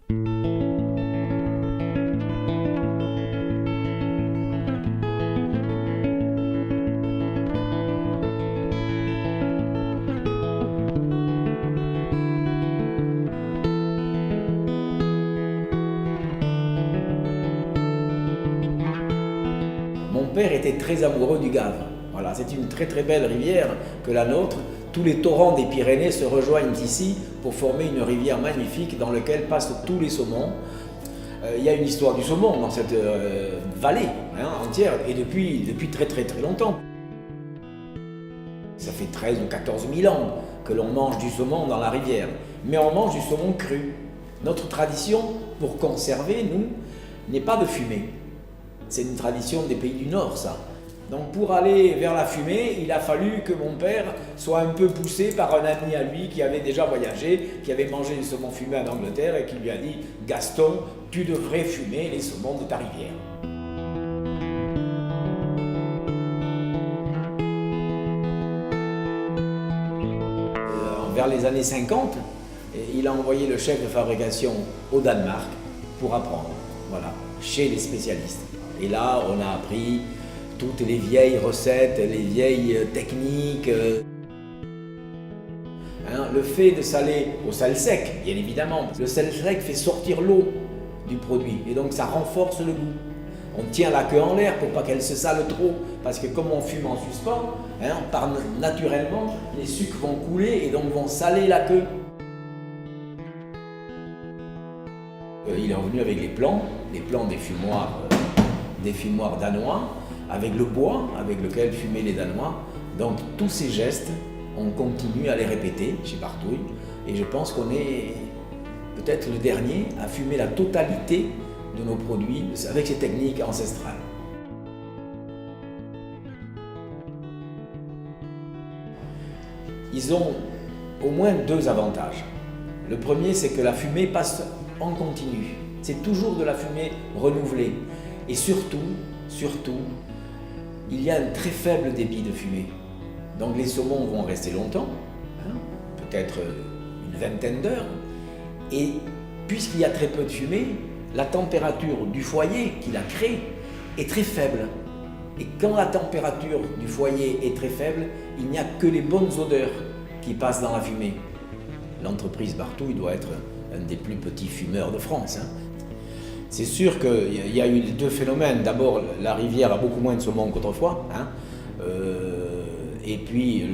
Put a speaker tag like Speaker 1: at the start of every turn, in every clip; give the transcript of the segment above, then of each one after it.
Speaker 1: Mon père était très amoureux du Gave. Voilà, c'est une très très belle rivière que la nôtre. Tous les torrents des Pyrénées se rejoignent ici pour former une rivière magnifique dans laquelle passent tous les saumons. Il y a une histoire du saumon dans cette vallée entière et depuis très très très longtemps. Ça fait 13 ou 14 000 ans que l'on mange du saumon dans la rivière, mais on mange du saumon cru. Notre tradition pour conserver, nous, n'est pas de fumer. C'est une tradition des pays du Nord, ça. Donc pour aller vers la fumée, il a fallu que mon père soit un peu poussé par un ami à lui qui avait déjà voyagé, qui avait mangé des saumons fumés en Angleterre et qui lui a dit « Gaston, tu devrais fumer les saumons de ta rivière ». Vers les années 50, il a envoyé le chef de fabrication au Danemark pour apprendre, voilà, chez les spécialistes. Et là, on a appris toutes les vieilles recettes, les vieilles techniques. Le fait de saler au sel sec, bien évidemment, le sel sec fait sortir l'eau du produit et donc ça renforce le goût. On tient la queue en l'air pour pas qu'elle se sale trop, parce que comme on fume en suspens, naturellement, les sucres vont couler et donc vont saler la queue. Il est revenu avec les plans des fumoirs danois, avec le bois avec lequel fumaient les Danois. Donc tous ces gestes, on continue à les répéter chez Barthouille et je pense qu'on est peut-être le dernier à fumer la totalité de nos produits avec ces techniques ancestrales. Ils ont au moins deux avantages. Le premier, c'est que la fumée passe en continu. C'est toujours de la fumée renouvelée. Et surtout, il y a un très faible débit de fumée. Donc les saumons vont rester longtemps, peut-être une vingtaine d'heures. Et puisqu'il y a très peu de fumée, la température du foyer qu'il a créé est très faible. Et quand la température du foyer est très faible, il n'y a que les bonnes odeurs qui passent dans la fumée. L'entreprise Barthouille doit être un des plus petits fumeurs de France. C'est sûr qu'il y a eu deux phénomènes. D'abord, la rivière a beaucoup moins de saumon qu'autrefois. Et puis,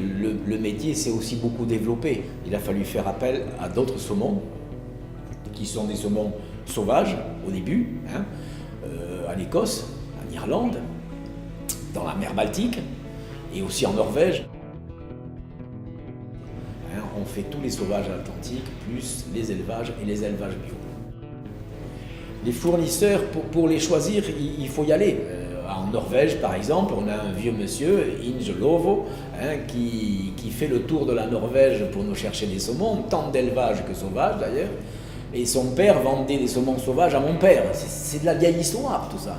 Speaker 1: le métier s'est aussi beaucoup développé. Il a fallu faire appel à d'autres saumons, qui sont des saumons sauvages au début, en Écosse, en Irlande, dans la mer Baltique et aussi en Norvège. On fait tous les sauvages atlantiques, plus les élevages et les élevages bio. Les fournisseurs, pour les choisir, il faut y aller. En Norvège, par exemple, on a un vieux monsieur, Inge Lovo, qui fait le tour de la Norvège pour nous chercher des saumons, tant d'élevage que sauvages d'ailleurs. Et son père vendait des saumons sauvages à mon père. C'est de la vieille histoire, tout ça.